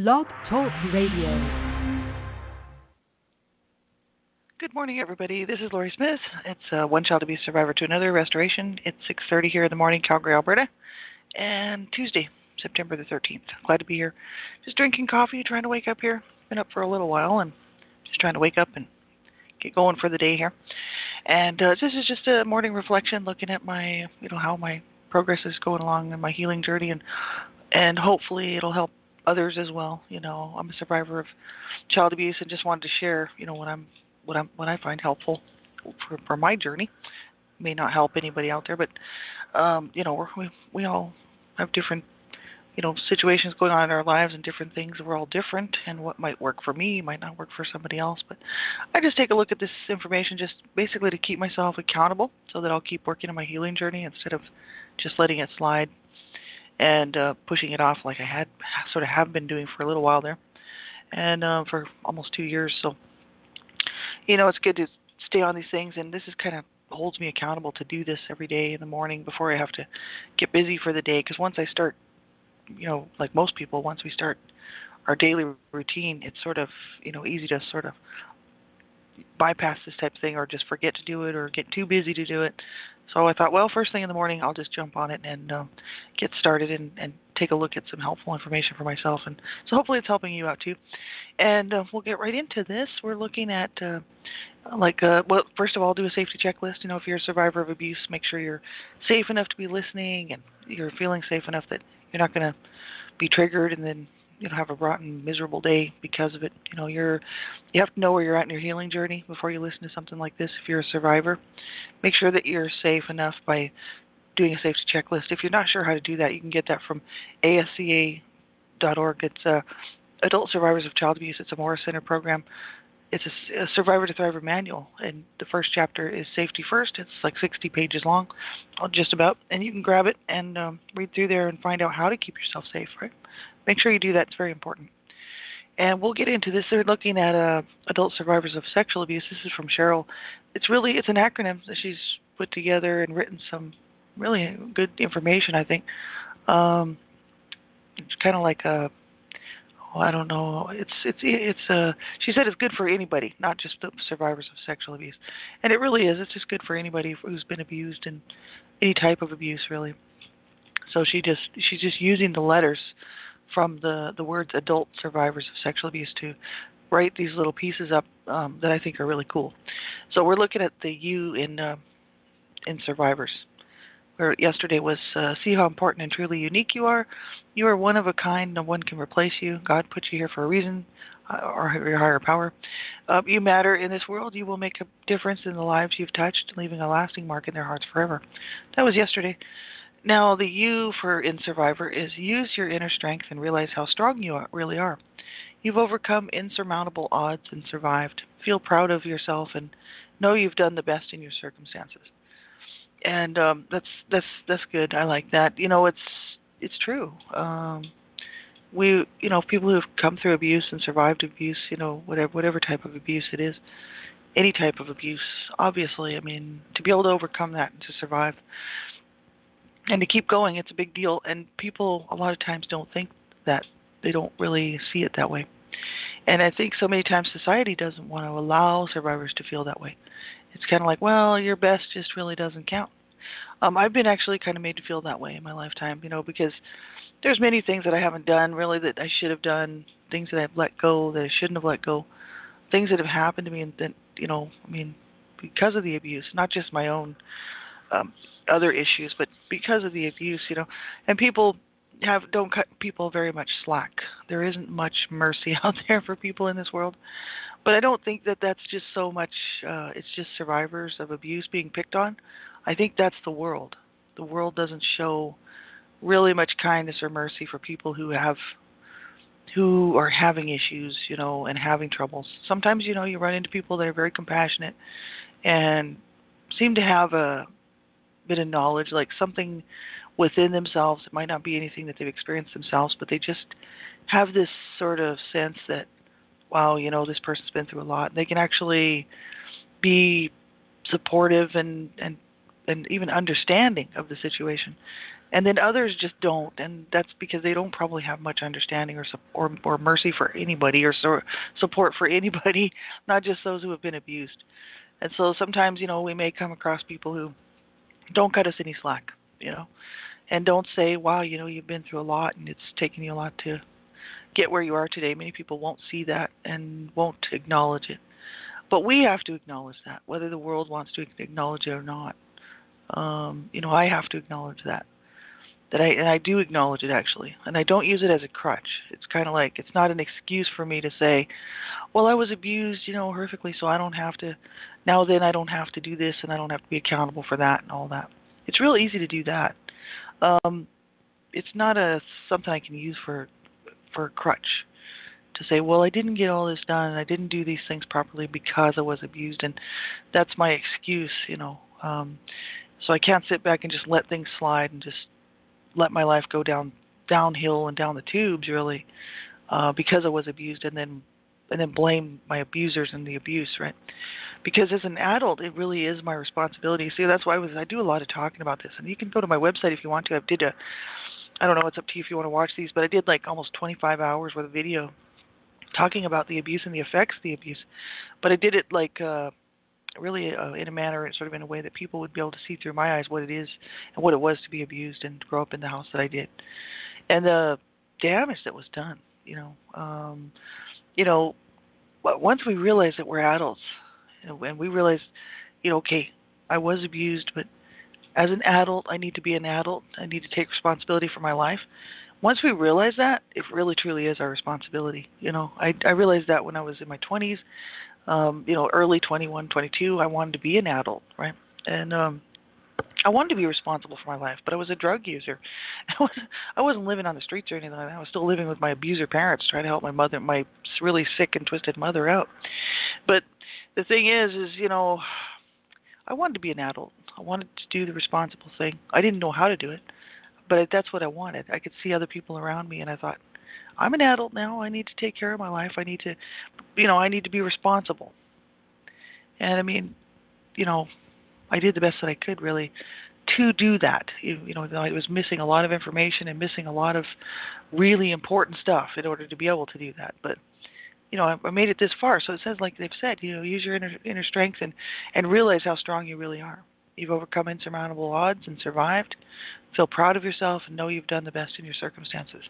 Blog Talk Radio. Good morning, everybody. This is Lori Smith. It's One Child Abuse Survivor to Another Restoration. It's 6:30 here in the morning, Calgary, Alberta, and Tuesday, September the 13th. Glad to be here. Just drinking coffee, trying to wake up here. Been up for a little while and just trying to wake up and get going for the day here. And this is just a morning reflection, looking at my, how my progress is going along in my healing journey, and hopefully it'll help others as well. I'm a survivor of child abuse and just wanted to share, what I find helpful for my journey. May not help anybody out there, but we all have different situations going on in our lives and different things. We're all different, and what might work for me might not work for somebody else. But I just take a look at this information just basically to keep myself accountable, so that I'll keep working on my healing journey instead of just letting it slide and pushing it off like I have been doing for a little while there, and for almost 2 years. So it's good to stay on these things, and this is kind of holds me accountable to do this every day in the morning before I have to get busy for the day. Because once I start, like most people, once we start our daily routine, it's sort of easy to sort of bypass this type of thing, or just forget to do it, or get too busy to do it. So I thought, well, first thing in the morning, I'll just jump on it and get started and take a look at some helpful information for myself. And so hopefully it's helping you out too. And we'll get right into this. We're looking at, first of all, do a safety checklist. If you're a survivor of abuse, make sure you're safe enough to be listening, and you're feeling safe enough that you're not going to be triggered and then have a rotten, miserable day because of it. You have to know where you're at in your healing journey before you listen to something like this. If you're a survivor, make sure that you're safe enough by doing a safety checklist. If you're not sure how to do that, you can get that from ASCA.org. It's Adult Survivors of Child Abuse. It's a Morris Center program. It's a Survivor to Thriver manual, and the first chapter is Safety First. It's like 60 pages long, just about, and you can grab it and read through there and find out how to keep yourself safe, right? Make sure you do that. It's very important. And we'll get into this. They're looking at Adult Survivors of Sexual Abuse. This is from Cheryl. It's an acronym that she's put together and written some really good information, I think. It's kind of like I don't know. She said it's good for anybody, not just the survivors of sexual abuse. And it really is. It's just good for anybody who's been abused, and any type of abuse, really. So she's just using the letters from the words adult survivors of sexual abuse to write these little pieces up that I think are really cool. So we're looking at the U in survivors. Where yesterday was see how important and truly unique you are. You are one of a kind. No one can replace you. God put you here for a reason, or your higher power. You matter in this world. You will make a difference in the lives you've touched, leaving a lasting mark in their hearts forever. That was yesterday. Now the U in Survivor is use your inner strength and realize how strong you really are. You've overcome insurmountable odds and survived. Feel proud of yourself and know you've done the best in your circumstances. And that's good. I like that. It's true. We people who've come through abuse and survived abuse, whatever type of abuse it is, any type of abuse, obviously. I mean, to be able to overcome that and to survive and to keep going, it's a big deal. And people a lot of times don't think that. They don't really see it that way. And I think so many times society doesn't want to allow survivors to feel that way. It's kind of like, well, your best just really doesn't count. I've been actually kind of made to feel that way in my lifetime, because there's many things that I haven't done really that I should have done, things that I've let go that I shouldn't have let go, things that have happened to me, and that, because of the abuse, not just my own other issues, but because of the abuse, and people don't cut people very much slack. There isn't much mercy out there for people in this world. But I don't think that that's just so much, it's just survivors of abuse being picked on. I think that's the world. The world doesn't show really much kindness or mercy for people who are having issues, and having troubles. Sometimes, you run into people that are very compassionate and seem to have a bit of knowledge, like something within themselves. It might not be anything that they've experienced themselves, but they just have this sort of sense that, wow, this person's been through a lot. They can actually be supportive and even understanding of the situation. And then others just don't, and that's because they don't probably have much understanding or mercy for anybody or support for anybody, not just those who have been abused. And so sometimes, we may come across people who don't cut us any slack, you know, and don't say, wow, you've been through a lot and it's taken you a lot to get where you are today. Many people won't see that and won't acknowledge it. But we have to acknowledge that, whether the world wants to acknowledge it or not. I have to acknowledge that. And I do acknowledge it actually, and I don't use it as a crutch. It's kind of like it's not an excuse for me to say, well, I was abused, horrifically, so I don't have to. Now then, I don't have to do this, and I don't have to be accountable for that and all that. It's real easy to do that. It's not something I can use for a crutch to say, well, I didn't get all this done, and I didn't do these things properly because I was abused, and that's my excuse, So I can't sit back and just let things slide and just let my life go downhill and down the tubes, really, because I was abused, and then blame my abusers and the abuse, right? Because as an adult, it really is my responsibility. See, that's why I do a lot of talking about this, and you can go to my website if you want to. I don't know, it's up to you if you want to watch these, but I did like almost 25 hours worth of video talking about the abuse and the effects of the abuse. But I did it like really in a manner, sort of in a way that people would be able to see through my eyes what it is and what it was to be abused and grow up in the house that I did, and the damage that was done. Once we realize that we're adults, and we realize, okay, I was abused, but as an adult, I need to be an adult. I need to take responsibility for my life. Once we realize that, it really truly is our responsibility. I realized that when I was in my 20s. Early 21, 22, I wanted to be an adult, right? And I wanted to be responsible for my life, but I was a drug user. I wasn't living on the streets or anything like that. I was still living with my abuser parents, trying to help my really sick and twisted mother out. But the thing is, I wanted to be an adult. I wanted to do the responsible thing. I didn't know how to do it, but that's what I wanted. I could see other people around me, and I thought, I'm an adult now. I need to take care of my life. I need to be responsible. And I did the best that I could really to do that. I was missing a lot of information and missing a lot of really important stuff in order to be able to do that. But I made it this far. So it says, like they've said, use your inner strength and realize how strong you really are. You've overcome insurmountable odds and survived. Feel proud of yourself and know you've done the best in your circumstances.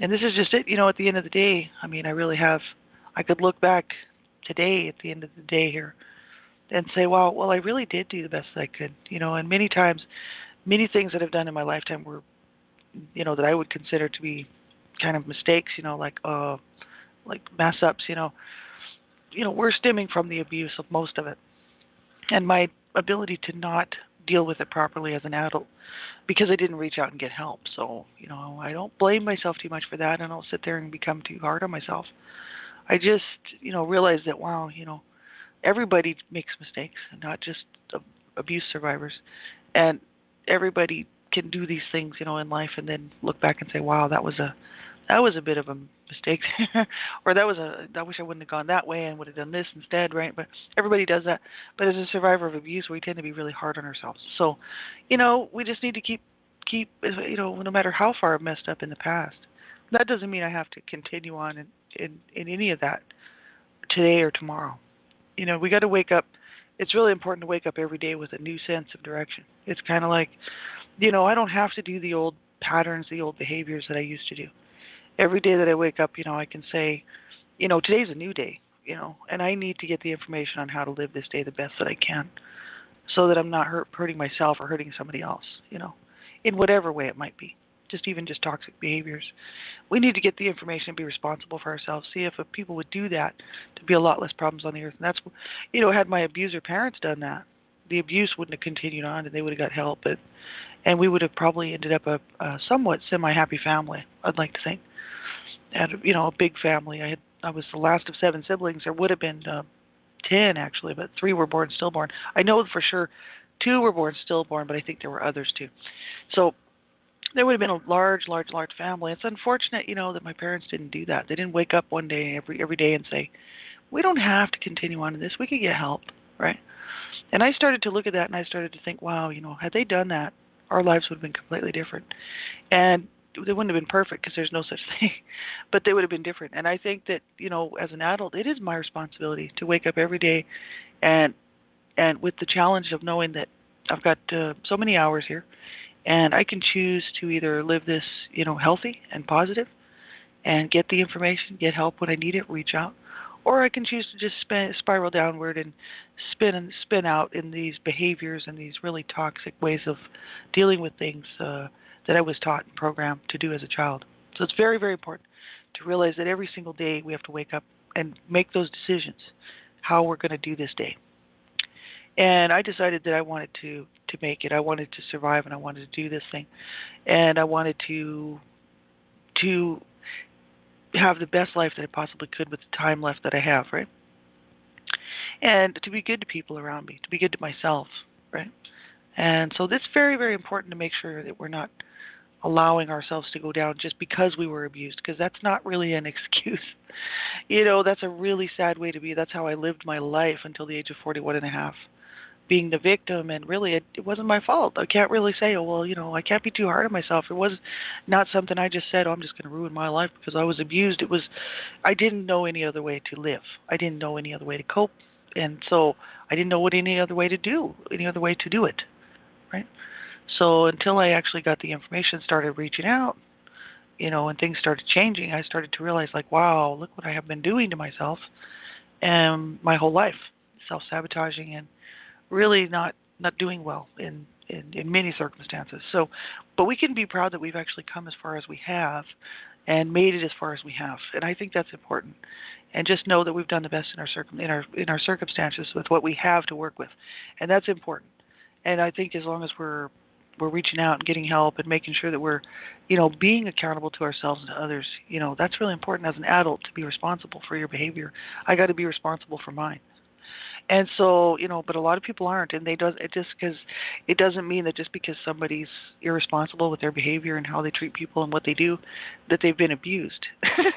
And this is just it, at the end of the day. I really have, I could look back today at the end of the day here and say, wow, well, I really did do the best that I could, and many times, many things that I've done in my lifetime were, that I would consider to be kind of mistakes, like mess ups, were stemming from the abuse of most of it. And my ability to not deal with it properly as an adult because I didn't reach out and get help. So, I don't blame myself too much for that. I don't sit there and become too hard on myself. I just, realize that, wow, everybody makes mistakes, and not just abuse survivors. And everybody can do these things, in life and then look back and say, wow, that was a bit of a mistake, or I wish I wouldn't have gone that way and would have done this instead, right? But everybody does that. But as a survivor of abuse, we tend to be really hard on ourselves. So, we just need to keep, no matter how far I've messed up in the past. That doesn't mean I have to continue on in any of that today or tomorrow. We got to wake up. It's really important to wake up every day with a new sense of direction. It's kind of like, I don't have to do the old patterns, the old behaviors that I used to do. Every day that I wake up, I can say, today's a new day, and I need to get the information on how to live this day the best that I can so that I'm not hurting myself or hurting somebody else, in whatever way it might be, even toxic behaviors. We need to get the information and be responsible for ourselves. See, if people would do that, there'd be a lot less problems on the earth. And that's, had my abuser parents done that, the abuse wouldn't have continued on and they would have got help. And we would have probably ended up a somewhat semi-happy family, I'd like to think. Had a big family. I was the last of 7 siblings. There would have been 10 actually, but 3 were born stillborn. I know for sure 2 were born stillborn, but I think there were others too. So there would have been a large family. It's unfortunate, that my parents didn't do that. They didn't wake up one day every day and say, we don't have to continue on in this. We could get help, right? And I started to look at that and I started to think, wow, had they done that, our lives would have been completely different. And they wouldn't have been perfect because there's no such thing, but they would have been different. And I think that, as an adult, it is my responsibility to wake up every day and with the challenge of knowing that I've got so many hours here, and I can choose to either live this, healthy and positive and get the information, get help when I need it, reach out, or I can choose to just spiral downward and spin out in these behaviors and these really toxic ways of dealing with things that I was taught and programmed to do as a child. So it's very, very important to realize that every single day we have to wake up and make those decisions, how we're going to do this day. And I decided that I wanted to make it. I wanted to survive, and I wanted to do this thing, and I wanted to have the best life that I possibly could with the time left that I have, right? And to be good to people around me, to be good to myself, right? And so it's very, very important to make sure that we're not allowing ourselves to go down just because we were abused, because that's not really an excuse. That's a really sad way to be. That's how I lived my life until the age of 41 and a half, being the victim, and really it wasn't my fault. I can't really say, I can't be too hard on myself. It was not something I just said, I'm just going to ruin my life because I was abused. I didn't know any other way to live. I didn't know any other way to cope, and so I didn't know any other way to do it, right? So until I actually got the information, started reaching out, and things started changing, I started to realize, wow, look what I have been doing to myself and my whole life, self-sabotaging and really not doing well in many circumstances. So, but we can be proud that we've actually come as far as we have and made it as far as we have. And I think that's important. And just know that we've done the best in our circumstances with what we have to work with. And that's important. And I think as long as we're reaching out and getting help and making sure that we're, being accountable to ourselves and to others, that's really important as an adult to be responsible for your behavior. I got to be responsible for mine. And so, but a lot of people aren't, and it doesn't mean that just because somebody's irresponsible with their behavior and how they treat people and what they do, that they've been abused.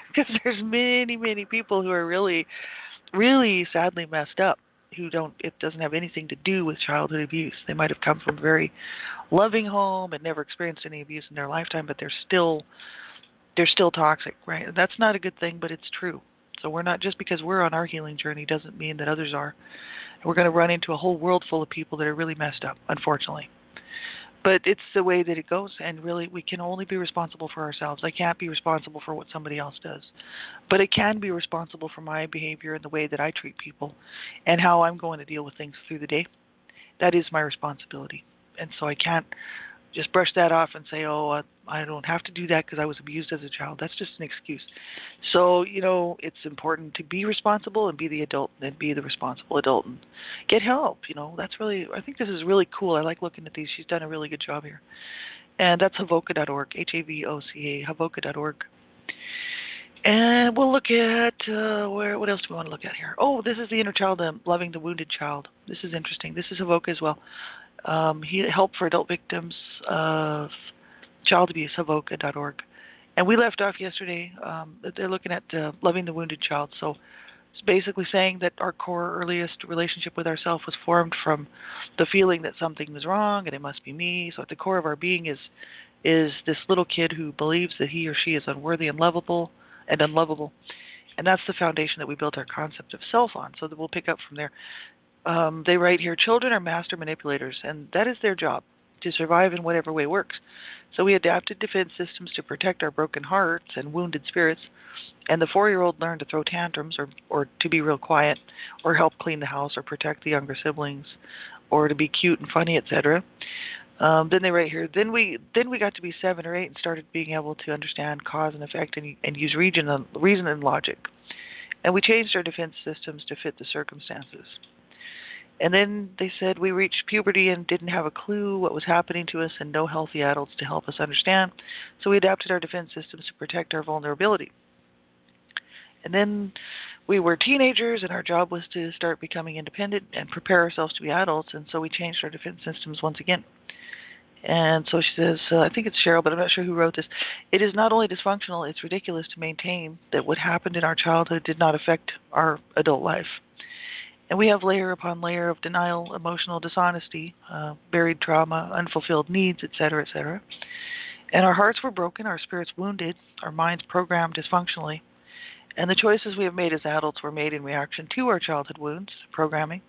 Because there's many, many people who are really, really sadly messed up, it doesn't have anything to do with childhood abuse. They might have come from a very loving home and never experienced any abuse in their lifetime, but they're still toxic, right? And that's not a good thing, but it's true. So we're not, just because we're on our healing journey doesn't mean that others are. And we're going to run into a whole world full of people that are really messed up, unfortunately. But it's the way that it goes, and really we can only be responsible for ourselves. I can't be responsible for what somebody else does. But I can be responsible for my behavior and the way that I treat people and how I'm going to deal with things through the day. That is my responsibility. And so I can't just brush that off and say, I don't have to do that because I was abused as a child. That's just an excuse. So, it's important to be responsible and be the adult and be the responsible adult and get help. That's really, I think this is really cool. I like looking at these. She's done a really good job here. And that's Havoca.org, Havoca, Havoca.org. And we'll look at, what else do we want to look at here? Oh, this is the inner child, loving the wounded child. This is interesting. This is Havoca as well. He helped for adult victims of child abuse, Havoca.org. And we left off yesterday that they're looking at loving the wounded child. So it's basically saying that our core earliest relationship with ourselves was formed from the feeling that something was wrong and it must be me. So at the core of our being is this little kid who believes that he or she is unworthy and unlovable. And that's the foundation that we built our concept of self on. So that we'll pick up from there. They write here, children are master manipulators, and that is their job, to survive in whatever way works. So we adapted defense systems to protect our broken hearts and wounded spirits, and the 4-year-old learned to throw tantrums or to be real quiet or help clean the house or protect the younger siblings or to be cute and funny, etc. Then they write here, then we got to be 7 or 8 and started being able to understand cause and effect and use reason and logic. And we changed our defense systems to fit the circumstances. And then they said we reached puberty and didn't have a clue what was happening to us and no healthy adults to help us understand. So we adapted our defense systems to protect our vulnerability. And then we were teenagers and our job was to start becoming independent and prepare ourselves to be adults. And so we changed our defense systems once again. And so she says, I think it's Cheryl, but I'm not sure who wrote this. It is not only dysfunctional, it's ridiculous to maintain that what happened in our childhood did not affect our adult life. And we have layer upon layer of denial, emotional dishonesty, buried trauma, unfulfilled needs, etc., etc. And our hearts were broken, our spirits wounded, our minds programmed dysfunctionally. And the choices we have made as adults were made in reaction to our childhood wounds, programming.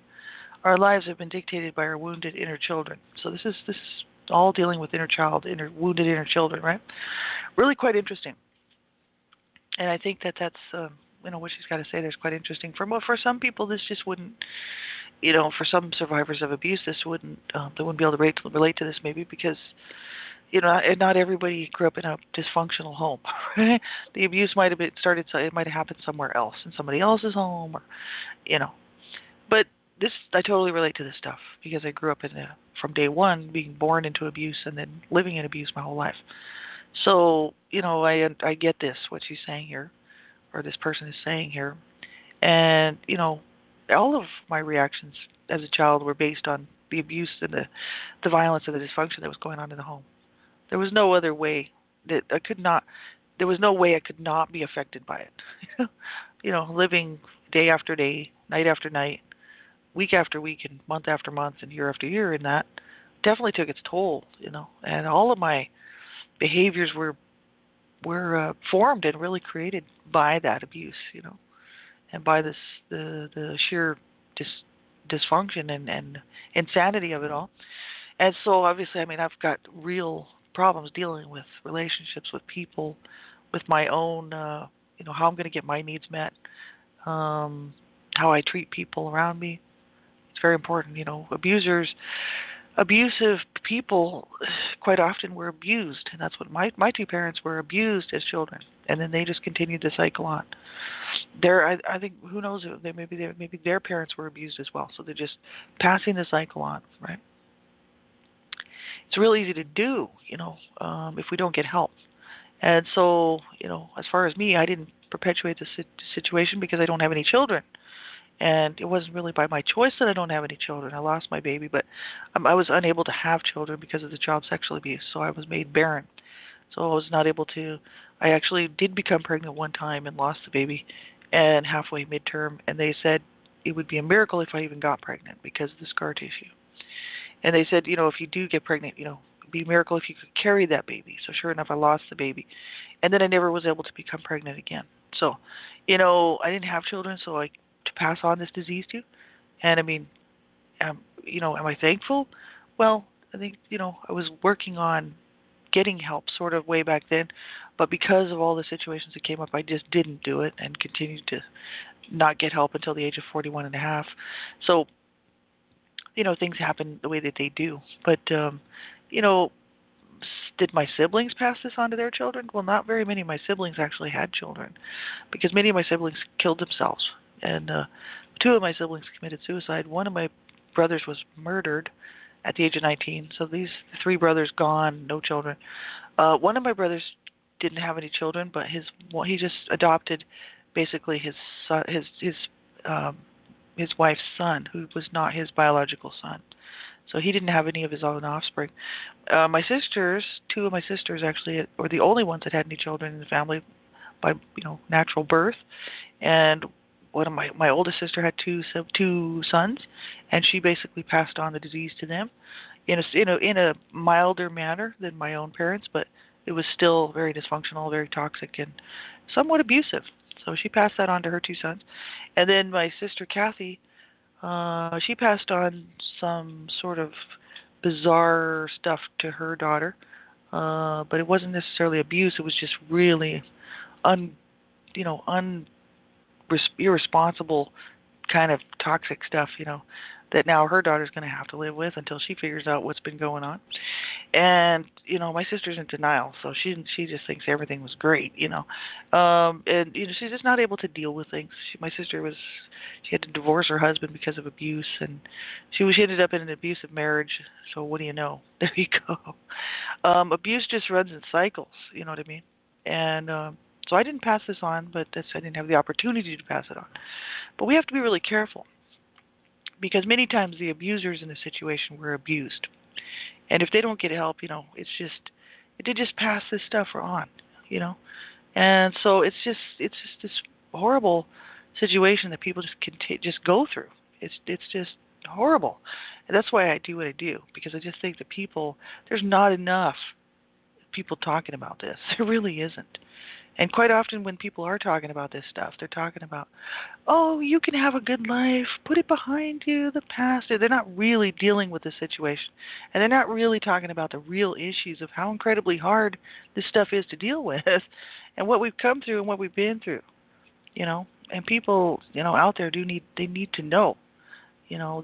Our lives have been dictated by our wounded inner children. So this is all dealing with wounded inner children, right? Really quite interesting. And I think that's what she's got to say there is quite interesting. For some people, this just wouldn't, for some survivors of abuse, this wouldn't they wouldn't be able to relate to this maybe because and not everybody grew up in a dysfunctional home. Right? The abuse might have it might have happened somewhere else, in somebody else's home, or But this, I totally relate to this stuff because I grew up from day one being born into abuse and then living in abuse my whole life. So I get this, what she's saying here, or this person is saying here, and all of my reactions as a child were based on the abuse and the violence and the dysfunction that was going on in the home. There was no other way that I could not. There was no way I could not be affected by it. Living day after day, night after night, week after week, and month after month, and year after year, and that definitely took its toll. And all of my behaviors were formed and really created by that abuse. And by the sheer dysfunction and insanity of it all. And so obviously, I've got real problems dealing with relationships with people, with my own, how I'm going to get my needs met, how I treat people around me. It's very important. Abusive people quite often were abused, and that's what my two parents were abused as children, and then they just continued to cycle on. I think, who knows, maybe their parents were abused as well, so they're just passing the cycle on, right? It's real easy to do, if we don't get help. And so, as far as me, I didn't perpetuate the situation because I don't have any children. And it wasn't really by my choice that I don't have any children. I lost my baby, but I was unable to have children because of the child sexual abuse. So I was made barren. So I was not able to. I actually did become pregnant one time and lost the baby, and halfway midterm, and they said it would be a miracle if I even got pregnant because of the scar tissue. And they said, if you do get pregnant, it'd be a miracle if you could carry that baby. So sure enough, I lost the baby, and then I never was able to become pregnant again. So, I didn't have children, so to pass on this disease to. And am I thankful? Well, I think, I was working on getting help sort of way back then, but because of all the situations that came up, I just didn't do it and continued to not get help until the age of 41 and a half. So, things happen the way that they do. But, did my siblings pass this on to their children? Well, not very many of my siblings actually had children because many of my siblings killed themselves. And two of my siblings committed suicide. One of my brothers was murdered at the age of 19. So these three brothers gone, no children. One of my brothers didn't have any children, but he just adopted basically his wife's son, who was not his biological son. So he didn't have any of his own offspring. My sisters, two of my sisters actually, were the only ones that had any children in the family by natural birth, and one of my oldest sister had two sons, and she basically passed on the disease to them, in a milder manner than my own parents, but it was still very dysfunctional, very toxic, and somewhat abusive. So she passed that on to her two sons, and then my sister Kathy, she passed on some sort of bizarre stuff to her daughter, but it wasn't necessarily abuse. It was just really irresponsible kind of toxic stuff, that now her daughter's going to have to live with until she figures out what's been going on. And, my sister's in denial, so she just thinks everything was great, and, she's just not able to deal with things. My sister she had to divorce her husband because of abuse, and she ended up in an abusive marriage, so what do you know? There you go. Abuse just runs in cycles, you know what I mean? And, so I didn't pass this on, but I didn't have the opportunity to pass it on. But we have to be really careful because many times the abusers in the situation were abused. And if they don't get help, they just pass this stuff on, And so it's just this horrible situation that people just go through. It's just horrible. And that's why I do what I do, because I just think that there's not enough people talking about this. There really isn't. And quite often when people are talking about this stuff, they're talking about, oh, you can have a good life, put it behind you, the past. They're not really dealing with the situation. And they're not really talking about the real issues of how incredibly hard this stuff is to deal with and what we've come through and what we've been through, you know. And people, out there they need to know.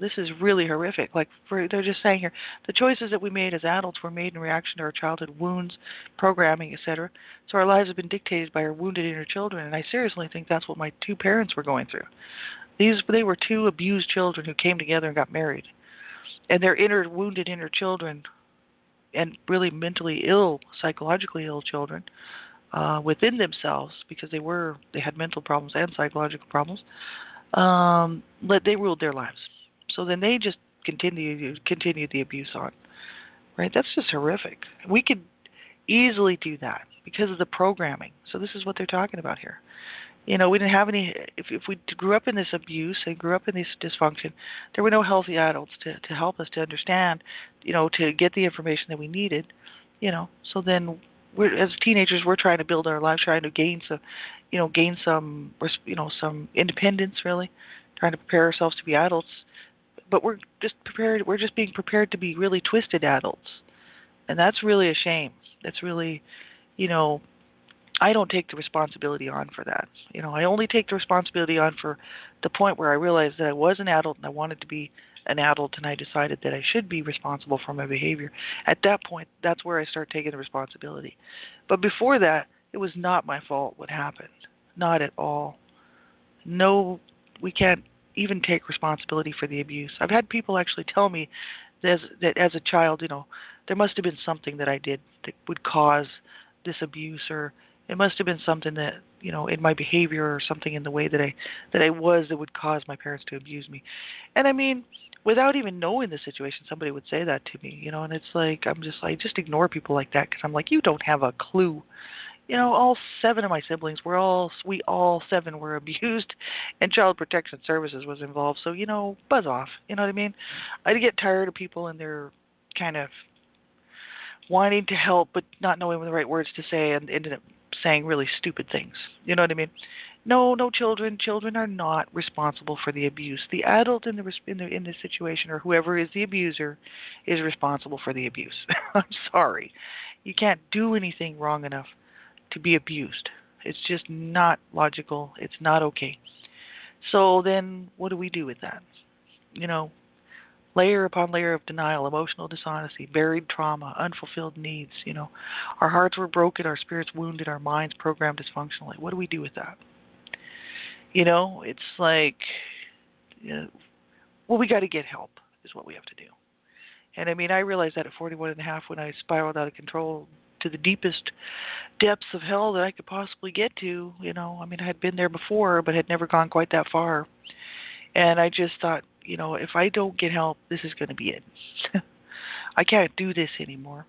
This is really horrific. They're just saying here, the choices that we made as adults were made in reaction to our childhood wounds, programming, etc. So our lives have been dictated by our wounded inner children, and I seriously think that's what my two parents were going through. They were two abused children who came together and got married, and their wounded inner children, and really mentally ill, psychologically ill children, within themselves, because they had mental problems and psychological problems. They ruled their lives. So then they just continued the abuse on. Right? That's just horrific. We could easily do that because of the programming. So this is what they're talking about here. We didn't have any. If we grew up in this abuse and grew up in this dysfunction, there were no healthy adults to help us to understand, to get the information that we needed. So then as teenagers, we're trying to build our lives, trying to gain some independence, really, trying to prepare ourselves to be adults. But we're just being prepared to be really twisted adults. And that's really a shame. That's really, I don't take the responsibility on for that. I only take the responsibility on for the point where I realized that I was an adult and I wanted to be an adult, and I decided that I should be responsible for my behavior. At that point, that's where I start taking the responsibility. But before that, it was not my fault what happened. Not at all. No, we can't even take responsibility for the abuse. I've had people actually tell me that as a child, there must have been something that I did that would cause this abuse, or it must have been something that, in my behavior or something in the way that I was that would cause my parents to abuse me. And I mean, without even knowing the situation, somebody would say that to me, and it's like I just ignore people like that because I'm like, you don't have a clue. All 7 of my siblings we all 7 were abused, and Child Protection Services was involved. So, buzz off. You know what I mean? I get tired of people and they're kind of wanting to help but not knowing the right words to say and ended up saying really stupid things. You know what I mean? No, children. Children are not responsible for the abuse. The adult in the situation, or whoever is the abuser, is responsible for the abuse. I'm sorry. You can't do anything wrong enough to be abused. It's just not logical. It's not okay. So then what do we do with that? Layer upon layer of denial, emotional dishonesty, buried trauma, unfulfilled needs. Our hearts were broken, our spirits wounded, our minds programmed dysfunctionally. What do we do with that? It's like, we got to get help is what we have to do. And I mean, I realized that at 41 and a half when I spiraled out of control to the deepest depths of hell that I could possibly get to. I mean, I had been there before, but had never gone quite that far. And I just thought, if I don't get help, this is going to be it. I can't do this anymore,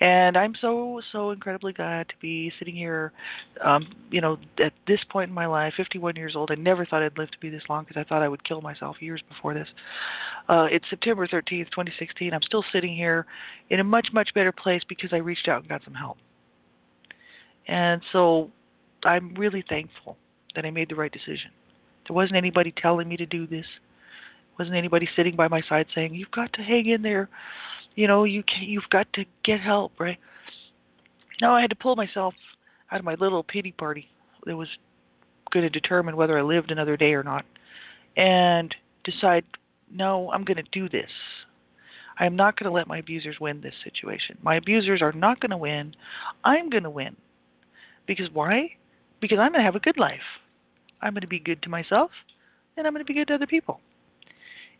And I'm so incredibly glad to be sitting here, at this point in my life, 51 years old. I never thought I'd live to be this long because I thought I would kill myself years before this. It's September 13th, 2016. I'm still sitting here in a much, much better place because I reached out and got some help. And so I'm really thankful that I made the right decision. There wasn't anybody telling me to do this. There wasn't anybody sitting by my side saying, you've got to hang in there. You've got to get help, right? No, I had to pull myself out of my little pity party that was going to determine whether I lived another day or not, and decide, no, I'm going to do this. I am not going to let my abusers win this situation. My abusers are not going to win. I'm going to win. Because why? Because I'm going to have a good life. I'm going to be good to myself, and I'm going to be good to other people.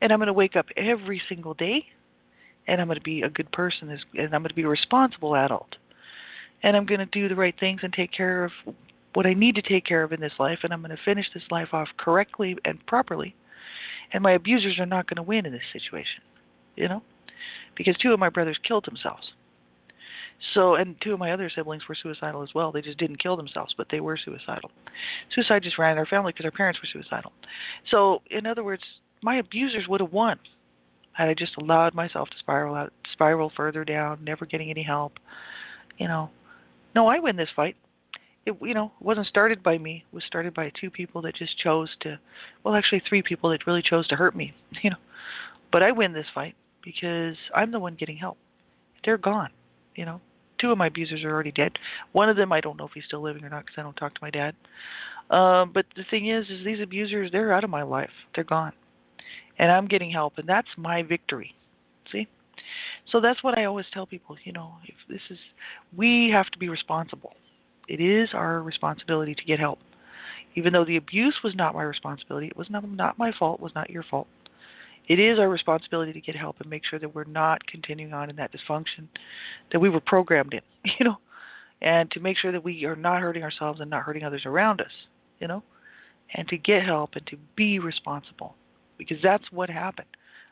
And I'm going to wake up every single day, and I'm going to be a good person, and I'm going to be a responsible adult. And I'm going to do the right things and take care of what I need to take care of in this life, and I'm going to finish this life off correctly and properly. And my abusers are not going to win in this situation, because 2 of my brothers killed themselves. So, and two of my other siblings were suicidal as well. They just didn't kill themselves, but they were suicidal. Suicide just ran in our family because our parents were suicidal. So, in other words, my abusers would have won had I just allowed myself to spiral further down, never getting any help. You know, no, I win this fight. It wasn't started by me. It was started by two people that just chose to, well, actually three people that really chose to hurt me. You know, but I win this fight because I'm the one getting help. They're gone. You know, two of my abusers are already dead. One of them, I don't know if he's still living or not because I don't talk to my dad. But the thing is these abusers, they're out of my life. They're gone. And I'm getting help, and that's my victory. See? So that's what I always tell people, if this is, we have to be responsible. It is our responsibility to get help. Even though the abuse was not my responsibility, it was not my fault, it was not your fault. It is our responsibility to get help and make sure that we're not continuing on in that dysfunction that we were programmed in, and to make sure that we are not hurting ourselves and not hurting others around us, and to get help and to be responsible, because that's what happened.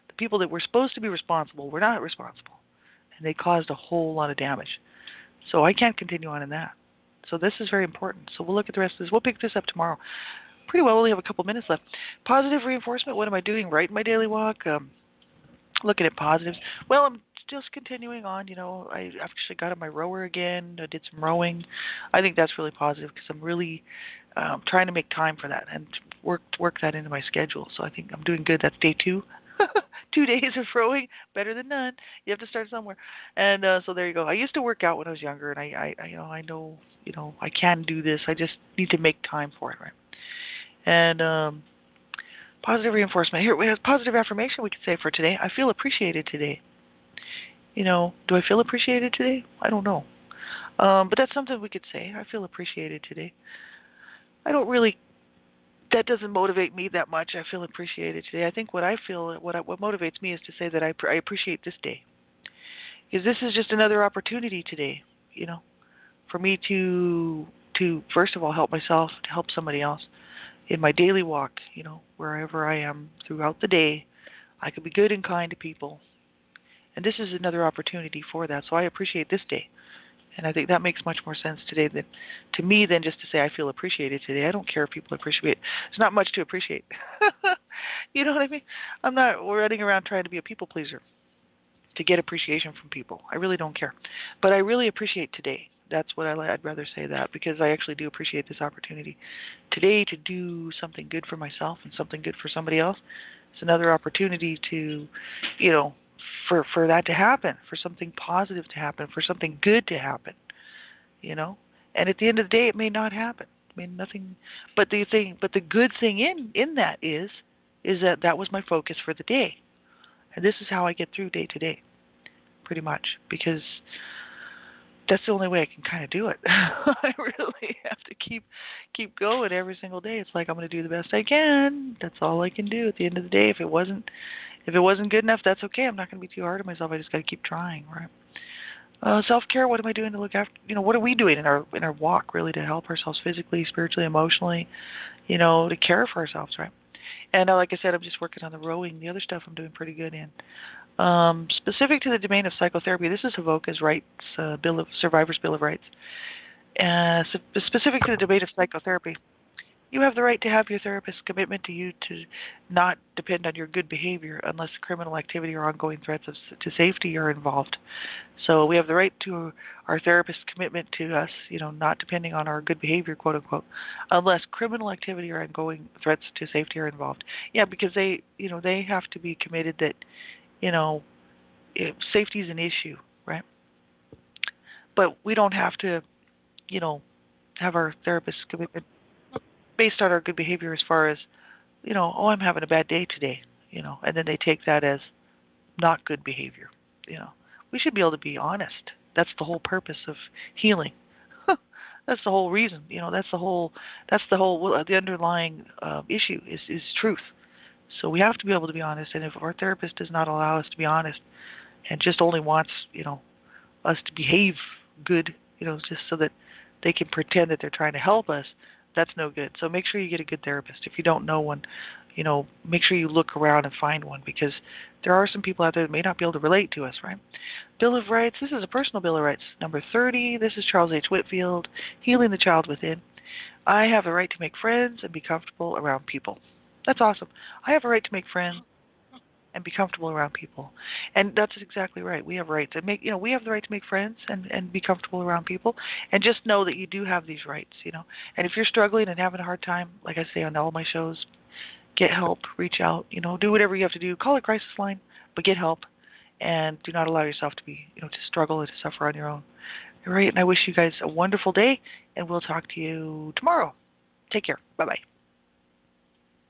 The people that were supposed to be responsible were not responsible, and they caused a whole lot of damage. So I can't continue on in that. So this is very important. So we'll look at the rest of this. We'll pick this up tomorrow. Pretty well, we only have a couple minutes left. Positive reinforcement. What am I doing right in my daily walk? Looking at positives. Well, I'm just continuing on. I actually got on my rower again. I did some rowing. I think that's really positive because I'm really trying to make time for that and work that into my schedule. So I think I'm doing good. That's day 2. 2 days of rowing, better than none. You have to start somewhere. And so there you go. I used to work out when I was younger, and I know I can do this. I just need to make time for it, right? And positive reinforcement. Here we have positive affirmation we could say for today. I feel appreciated today. Do I feel appreciated today? I don't know. But that's something we could say. I feel appreciated today. That doesn't motivate me that much. I feel appreciated today. I think what motivates me is to say that I appreciate this day. Because this is just another opportunity today, for me to first of all help myself, to help somebody else in my daily walk, wherever I am throughout the day. I can be good and kind to people. And this is another opportunity for that. So I appreciate this day. And I think that makes much more sense today to me than just to say I feel appreciated today. I don't care if people appreciate it. There's not much to appreciate. You know what I mean? I'm not running around trying to be a people pleaser to get appreciation from people. I really don't care. But I really appreciate today. That's what I'd rather say that, because I actually do appreciate this opportunity today to do something good for myself and something good for somebody else. It's another opportunity to, for that to happen, for something positive to happen, for something good to happen, And at the end of the day, it may not happen. I mean, nothing. But the good thing in that is that was my focus for the day, and this is how I get through day to day, pretty much, because that's the only way I can kind of do it. I really have to keep going every single day. It's like I'm going to do the best I can. That's all I can do. At the end of the day, if it wasn't good enough, that's okay. I'm not going to be too hard on myself. I just got to keep trying, right? Self-care. What am I doing to look after? What are we doing in our walk, really, to help ourselves physically, spiritually, emotionally? To care for ourselves, right? And like I said, I'm just working on the rowing. The other stuff I'm doing pretty good in. Specific to the domain of psychotherapy, this is Avoca's rights, Survivor's Bill of Rights. Specific to the domain of psychotherapy, you have the right to have your therapist's commitment to you to not depend on your good behavior unless criminal activity or ongoing threats to safety are involved. So we have the right to our therapist's commitment to us, not depending on our good behavior, quote unquote, unless criminal activity or ongoing threats to safety are involved. Yeah, because they have to be committed that, safety is an issue, right? But we don't have to, have our therapist's commitment based on our good behavior as far as, I'm having a bad day today, and then they take that as not good behavior, We should be able to be honest. That's the whole purpose of healing. That's the whole reason, the underlying issue is truth. So we have to be able to be honest, and if our therapist does not allow us to be honest and just only wants, us to behave good, just so that they can pretend that they're trying to help us, That's no good. So make sure you get a good therapist. If you don't know one, make sure you look around and find one, because there are some people out there that may not be able to relate to us, right? Bill of Rights. This is a personal Bill of Rights, number 30. This is Charles H. Whitfield, Healing the Child Within. I have the right to make friends and be comfortable around people. That's awesome. I have a right to make friends and be comfortable around people. And that's exactly right. We have rights. And we have the right to make friends and be comfortable around people. And just know that you do have these rights, And if you're struggling and having a hard time, like I say on all my shows, get help, reach out, do whatever you have to do. Call a crisis line, but get help. And do not allow yourself to be, to struggle and to suffer on your own. All right, and I wish you guys a wonderful day, and we'll talk to you tomorrow. Take care. Bye-bye.